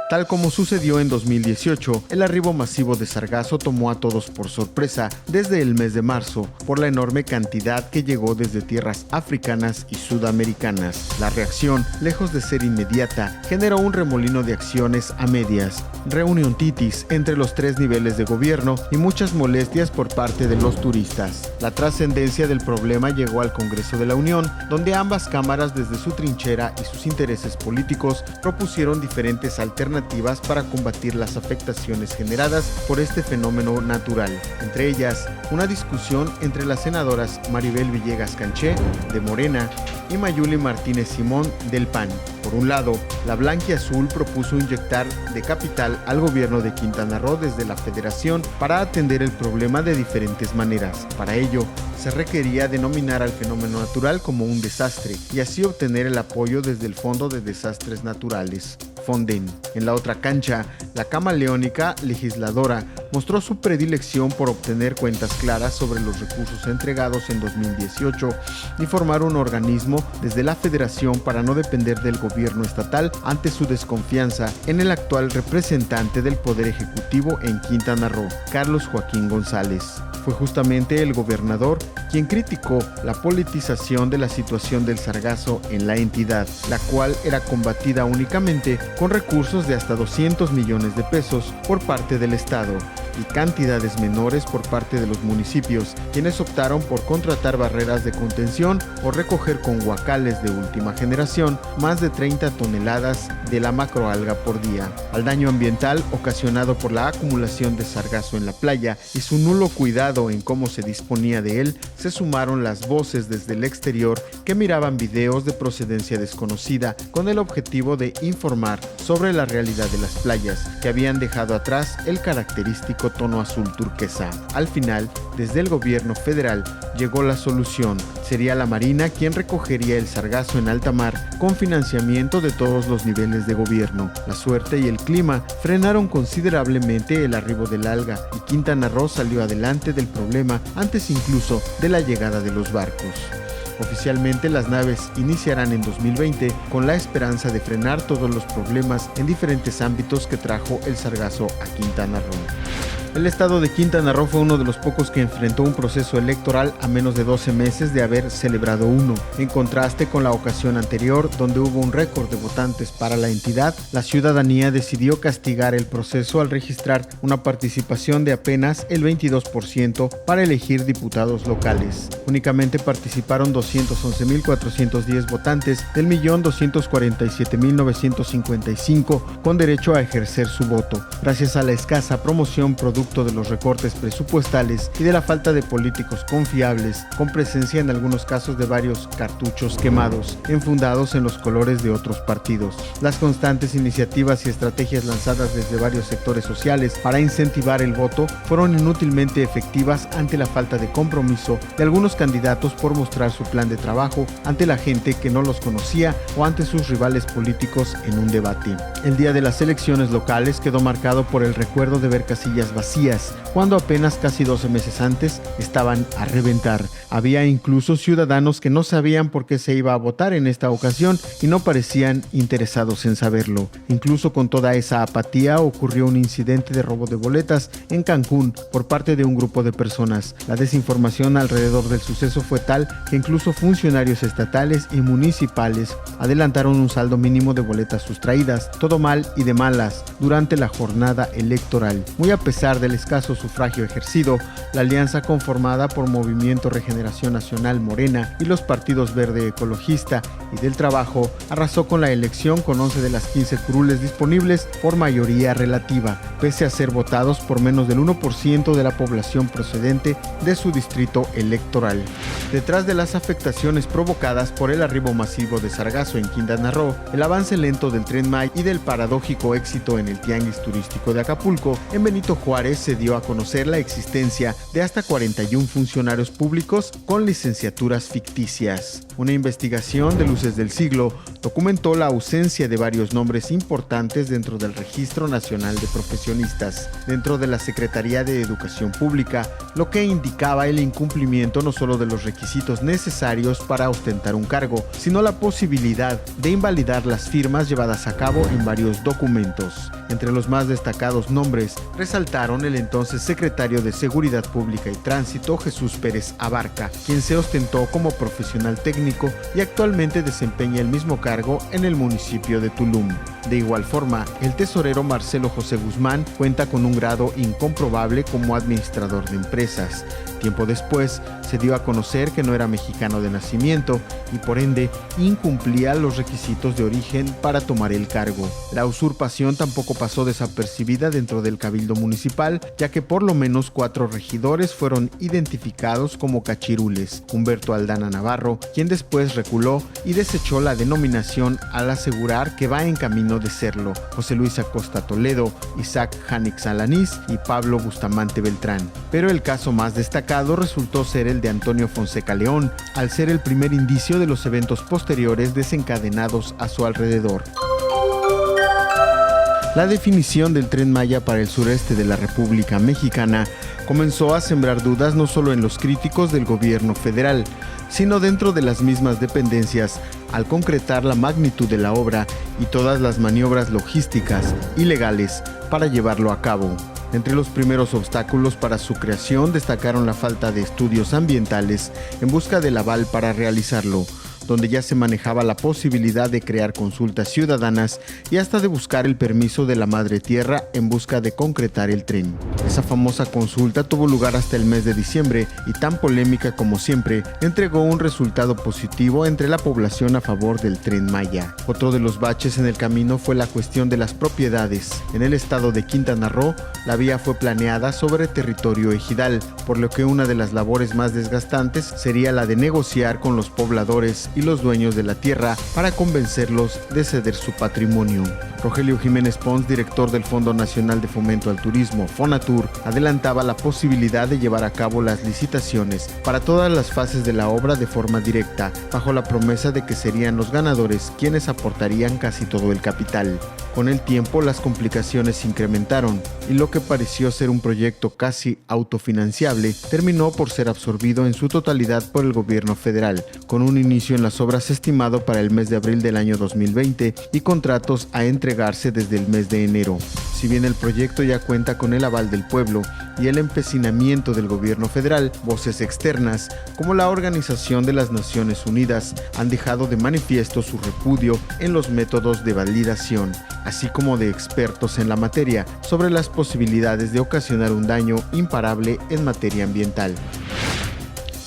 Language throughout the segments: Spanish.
Tal como sucedió en 2018, el arribo masivo de sargazo tomó a todos por sorpresa desde el mes de marzo por la enorme cantidad que llegó desde tierras africanas y sudamericanas. La reacción, lejos de ser inmediata, generó un remolino de acciones a medias, reuniontitis entre los tres niveles de gobierno y muchas molestias por parte de los turistas. La trascendencia del problema llegó al Congreso de la Unión, donde ambas cámaras desde su trinchera y sus intereses políticos propusieron diferentes alternativas para combatir las afectaciones generadas por este fenómeno natural. Entre ellas, una discusión entre las senadoras Maribel Villegas Canché, de Morena, y Mayuli Martínez Simón, del PAN. Por un lado, la blanquiazul propuso inyectar de capital al gobierno de Quintana Roo desde la Federación para atender el problema de diferentes maneras. Para ello, se requería denominar al fenómeno natural como un desastre y así obtener el apoyo desde el Fondo de Desastres Naturales, Fonden. En la otra cancha, la camaleónica legisladora mostró su predilección por obtener cuentas claras sobre los recursos entregados en 2018 y formar un organismo desde la Federación para no depender del gobierno estatal ante su desconfianza en el actual representante del Poder Ejecutivo en Quintana Roo, Carlos Joaquín González. Fue justamente el gobernador quien criticó la politización de la situación del sargazo en la entidad, la cual era combatida únicamente con recursos de hasta 200 millones de pesos por parte del Estado y cantidades menores por parte de los municipios, quienes optaron por contratar barreras de contención o recoger con guacales de última generación más de 30 toneladas de la macroalga por día. Al daño ambiental ocasionado por la acumulación de sargazo en la playa y su nulo cuidado en cómo se disponía de él, se sumaron las voces desde el exterior que miraban videos de procedencia desconocida con el objetivo de informar sobre la realidad de las playas, que habían dejado atrás el característico tono azul turquesa. Al final, desde el gobierno federal llegó la solución. Sería la Marina quien recogería el sargazo en alta mar con financiamiento de todos los niveles de gobierno. La suerte y el clima frenaron considerablemente el arribo del alga y Quintana Roo salió adelante del problema antes incluso de la llegada de los barcos. Oficialmente las naves iniciarán en 2020 con la esperanza de frenar todos los problemas en diferentes ámbitos que trajo el sargazo a Quintana Roo. El estado de Quintana Roo fue uno de los pocos que enfrentó un proceso electoral a menos de 12 meses de haber celebrado uno. En contraste con la ocasión anterior, donde hubo un récord de votantes para la entidad, la ciudadanía decidió castigar el proceso al registrar una participación de apenas el 22% para elegir diputados locales. Únicamente participaron 211.410 votantes del 1.247.955 con derecho a ejercer su voto, gracias a la escasa promoción producto de los recortes presupuestales y de la falta de políticos confiables, con presencia en algunos casos de varios cartuchos quemados, enfundados en los colores de otros partidos. Las constantes iniciativas y estrategias lanzadas desde varios sectores sociales para incentivar el voto fueron inútilmente efectivas ante la falta de compromiso de algunos candidatos por mostrar su plan de trabajo ante la gente que no los conocía o ante sus rivales políticos en un debate. El día de las elecciones locales quedó marcado por el recuerdo de ver casillas vacías, cuando apenas casi 12 meses antes estaban a reventar. Había incluso ciudadanos que no sabían por qué se iba a votar en esta ocasión y no parecían interesados en saberlo. Incluso con toda esa apatía ocurrió un incidente de robo de boletas en Cancún por parte de un grupo de personas. La desinformación alrededor del suceso fue tal que incluso funcionarios estatales y municipales adelantaron un saldo mínimo de boletas sustraídas. Todo mal y de malas durante la jornada electoral. Muy a pesar del escaso sufragio ejercido, la alianza conformada por Movimiento Regeneración Nacional Morena y los partidos Verde Ecologista y del Trabajo arrasó con la elección con 11 de las 15 curules disponibles por mayoría relativa, pese a ser votados por menos del 1% de la población procedente de su distrito electoral. Detrás de las afectaciones provocadas por el arribo masivo de sargazo en Quintana Roo, el avance lento del Tren Maya y del paradójico éxito en el Tianguis Turístico de Acapulco, en Benito Juárez lugares se dio a conocer la existencia de hasta 41 funcionarios públicos con licenciaturas ficticias. Una investigación de Luces del Siglo documentó la ausencia de varios nombres importantes dentro del Registro Nacional de Profesionistas, dentro de la Secretaría de Educación Pública, lo que indicaba el incumplimiento no solo de los requisitos necesarios para ostentar un cargo, sino la posibilidad de invalidar las firmas llevadas a cabo en varios documentos. Entre los más destacados nombres, resaltaron el entonces secretario de Seguridad Pública y Tránsito, Jesús Pérez Abarca, quien se ostentó como profesional técnico y actualmente desempeña el mismo cargo en el municipio de Tulum. De igual forma, el tesorero Marcelo José Guzmán cuenta con un grado incomprobable como administrador de empresas. Tiempo después, se dio a conocer que no era mexicano de nacimiento y por ende incumplía los requisitos de origen para tomar el cargo. La usurpación tampoco pasó desapercibida dentro del Cabildo Municipal, ya que por lo menos 4 regidores fueron identificados como cachirules. Humberto Aldana Navarro, quien después reculó y desechó la denominación al asegurar que va en camino de serlo. José Luis Acosta Toledo, Isaac Janix Alanís y Pablo Bustamante Beltrán. Pero el caso más destacado resultó ser el de Antonio Fonseca León, al ser el primer indicio de los eventos posteriores desencadenados a su alrededor. La definición del Tren Maya para el sureste de la República Mexicana comenzó a sembrar dudas no solo en los críticos del gobierno federal, sino dentro de las mismas dependencias, al concretar la magnitud de la obra y todas las maniobras logísticas y legales para llevarlo a cabo. Entre los primeros obstáculos para su creación destacaron la falta de estudios ambientales en busca del aval para realizarlo, donde ya se manejaba la posibilidad de crear consultas ciudadanas y hasta de buscar el permiso de la Madre Tierra en busca de concretar el tren. Esa famosa consulta tuvo lugar hasta el mes de diciembre y, tan polémica como siempre, entregó un resultado positivo entre la población a favor del Tren Maya. Otro de los baches en el camino fue la cuestión de las propiedades. En el estado de Quintana Roo, la vía fue planeada sobre territorio ejidal, por lo que una de las labores más desgastantes sería la de negociar con los pobladores y los dueños de la tierra para convencerlos de ceder su patrimonio. Rogelio Jiménez Pons, director del Fondo Nacional de Fomento al Turismo, Fonatur, adelantaba la posibilidad de llevar a cabo las licitaciones para todas las fases de la obra de forma directa, bajo la promesa de que serían los ganadores quienes aportarían casi todo el capital. Con el tiempo, las complicaciones se incrementaron y lo que pareció ser un proyecto casi autofinanciable terminó por ser absorbido en su totalidad por el gobierno federal, con un inicio en las obras estimado para el mes de abril del año 2020 y contratos a entregarse desde el mes de enero. Si bien el proyecto ya cuenta con el aval del pueblo y el empecinamiento del gobierno federal, voces externas, como la Organización de las Naciones Unidas, han dejado de manifiesto su repudio en los métodos de validación, así como de expertos en la materia, sobre las posibilidades de ocasionar un daño imparable en materia ambiental.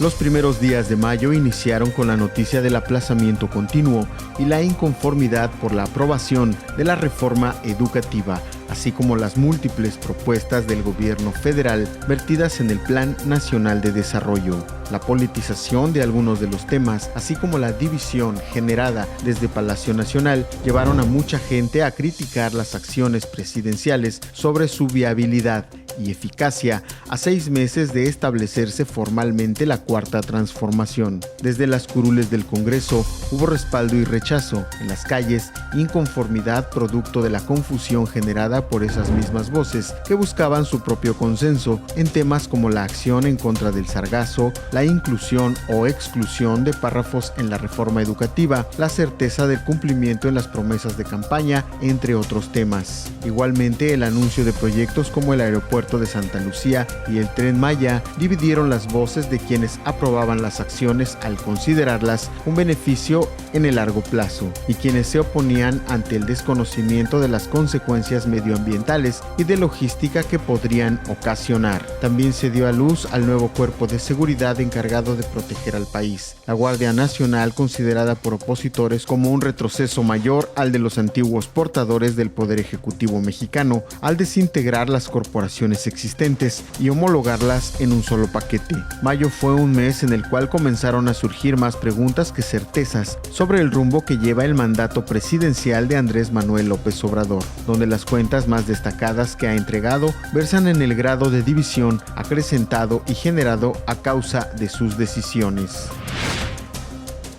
Los primeros días de mayo iniciaron con la noticia del aplazamiento continuo y la inconformidad por la aprobación de la reforma educativa, así como las múltiples propuestas del gobierno federal vertidas en el Plan Nacional de Desarrollo. La politización de algunos de los temas, así como la división generada desde Palacio Nacional, llevaron a mucha gente a criticar las acciones presidenciales sobre su viabilidad y eficacia a 6 meses de establecerse formalmente la Cuarta Transformación. Desde las curules del Congreso hubo respaldo y rechazo. En las calles, inconformidad producto de la confusión generada por esas mismas voces que buscaban su propio consenso en temas como la acción en contra del sargazo, la inclusión o exclusión de párrafos en la reforma educativa, la certeza del cumplimiento en las promesas de campaña, entre otros temas. Igualmente, el anuncio de proyectos como el aeropuerto de Santa Lucía y el Tren Maya dividieron las voces de quienes aprobaban las acciones al considerarlas un beneficio en el largo plazo y quienes se oponían ante el desconocimiento de las consecuencias medioambientales y de logística que podrían ocasionar. También se dio a luz al nuevo cuerpo de seguridad encargado de proteger al país, la Guardia Nacional, considerada por opositores como un retroceso mayor al de los antiguos portadores del Poder Ejecutivo mexicano al desintegrar las corporaciones sanciones existentes y homologarlas en un solo paquete. Mayo fue un mes en el cual comenzaron a surgir más preguntas que certezas sobre el rumbo que lleva el mandato presidencial de Andrés Manuel López Obrador, donde las cuentas más destacadas que ha entregado versan en el grado de división acrecentado y generado a causa de sus decisiones.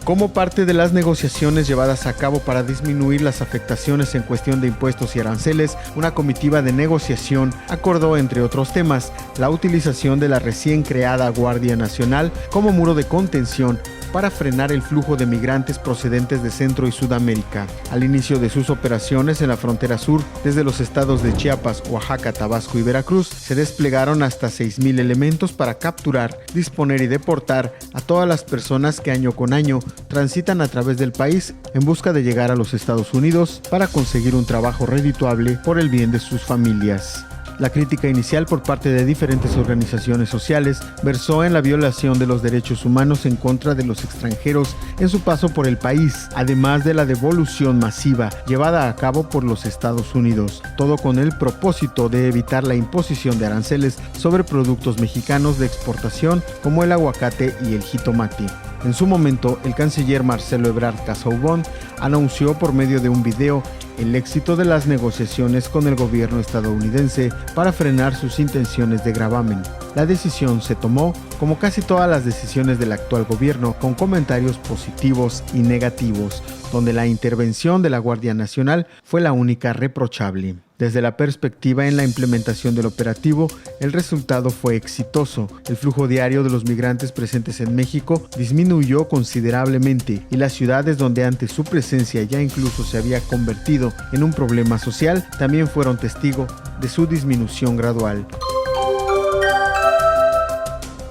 Como parte de las negociaciones llevadas a cabo para disminuir las afectaciones en cuestión de impuestos y aranceles, una comitiva de negociación acordó, entre otros temas, la utilización de la recién creada Guardia Nacional como muro de contención para frenar el flujo de migrantes procedentes de Centro y Sudamérica. Al inicio de sus operaciones en la frontera sur, desde los estados de Chiapas, Oaxaca, Tabasco y Veracruz, se desplegaron hasta 6,000 elementos para capturar, disponer y deportar a todas las personas que año con año transitan a través del país en busca de llegar a los Estados Unidos para conseguir un trabajo redituable por el bien de sus familias. La crítica inicial por parte de diferentes organizaciones sociales versó en la violación de los derechos humanos en contra de los extranjeros en su paso por el país, además de la devolución masiva llevada a cabo por los Estados Unidos, todo con el propósito de evitar la imposición de aranceles sobre productos mexicanos de exportación como el aguacate y el jitomate. En su momento, el canciller Marcelo Ebrard Casaubon anunció por medio de un video el éxito de las negociaciones con el gobierno estadounidense para frenar sus intenciones de gravamen. La decisión se tomó, como casi todas las decisiones del actual gobierno, con comentarios positivos y negativos, donde la intervención de la Guardia Nacional fue la única reprochable. Desde la perspectiva en la implementación del operativo, el resultado fue exitoso. El flujo diario de los migrantes presentes en México disminuyó considerablemente y las ciudades donde antes su presencia ya incluso se había convertido en un problema social también fueron testigo de su disminución gradual.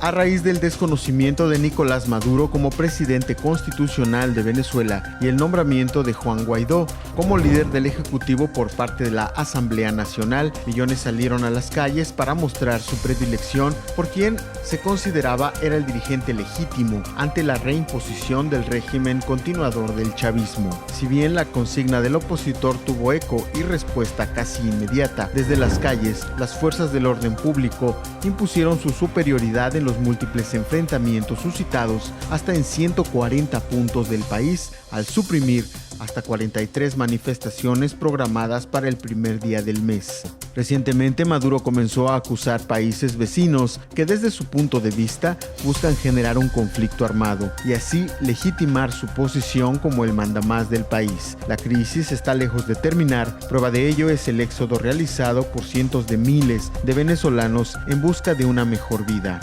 A raíz del desconocimiento de Nicolás Maduro como presidente constitucional de Venezuela y el nombramiento de Juan Guaidó como líder del Ejecutivo por parte de la Asamblea Nacional, millones salieron a las calles para mostrar su predilección por quien se consideraba era el dirigente legítimo ante la reimposición del régimen continuador del chavismo. Si bien la consigna del opositor tuvo eco y respuesta casi inmediata desde las calles, las fuerzas del orden público impusieron su superioridad en los múltiples enfrentamientos suscitados hasta en 140 puntos del país al suprimir hasta 43 manifestaciones programadas para el primer día del mes. Recientemente Maduro comenzó a acusar países vecinos que desde su punto de vista buscan generar un conflicto armado y así legitimar su posición como el mandamás del país. La crisis está lejos de terminar, prueba de ello es el éxodo realizado por cientos de miles de venezolanos en busca de una mejor vida.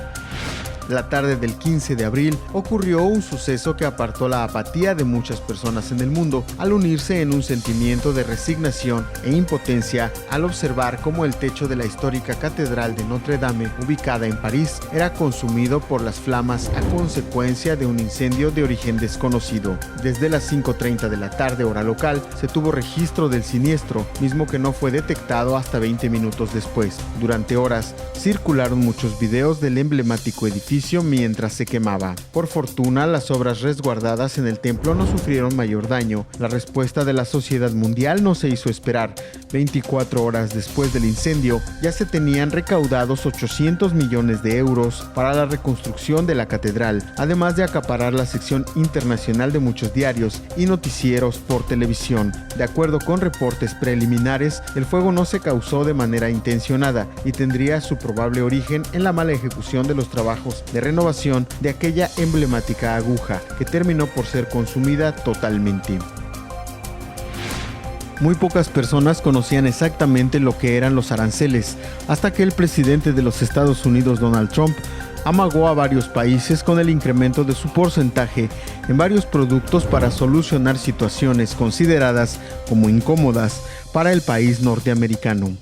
La tarde del 15 de abril ocurrió un suceso que apartó la apatía de muchas personas en el mundo al unirse en un sentimiento de resignación e impotencia al observar cómo el techo de la histórica Catedral de Notre Dame, ubicada en París, era consumido por las flamas a consecuencia de un incendio de origen desconocido. Desde las 5:30 de la tarde hora local se tuvo registro del siniestro, mismo que no fue detectado hasta 20 minutos después. Durante horas circularon muchos videos del emblemático edificio mientras se quemaba. Por fortuna, las obras resguardadas en el templo no sufrieron mayor daño. La respuesta de la sociedad mundial no se hizo esperar. 24 horas después del incendio, ya se tenían recaudados 800 millones de euros para la reconstrucción de la catedral, además de acaparar la sección internacional de muchos diarios y noticieros por televisión. De acuerdo con reportes preliminares, el fuego no se causó de manera intencionada y tendría su probable origen en la mala ejecución de los trabajos de renovación de aquella emblemática aguja, que terminó por ser consumida totalmente. Muy pocas personas conocían exactamente lo que eran los aranceles, hasta que el presidente de los Estados Unidos, Donald Trump, amagó a varios países con el incremento de su porcentaje en varios productos para solucionar situaciones consideradas como incómodas para el país norteamericano.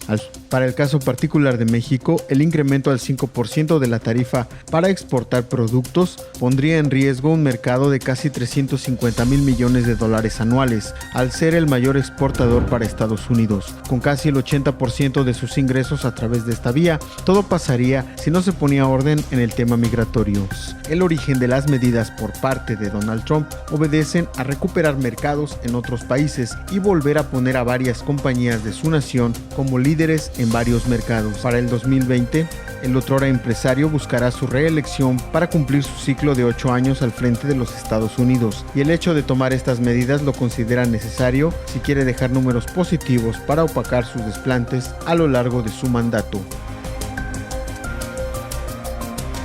Para el caso particular de México, el incremento al 5% de la tarifa para exportar productos pondría en riesgo un mercado de casi 350,000 millones de dólares anuales, al ser el mayor exportador para Estados Unidos. Con casi el 80% de sus ingresos a través de esta vía, todo pasaría si no se ponía orden en el tema migratorio. El origen de las medidas por parte de Donald Trump obedecen a recuperar mercados en otros países y volver a poner a varias compañías compañías de su nación como líderes en varios mercados. Para el 2020, el otrora empresario buscará su reelección para cumplir su ciclo de 8 años al frente de los Estados Unidos, y el hecho de tomar estas medidas lo considera necesario si quiere dejar números positivos para opacar sus desplantes a lo largo de su mandato.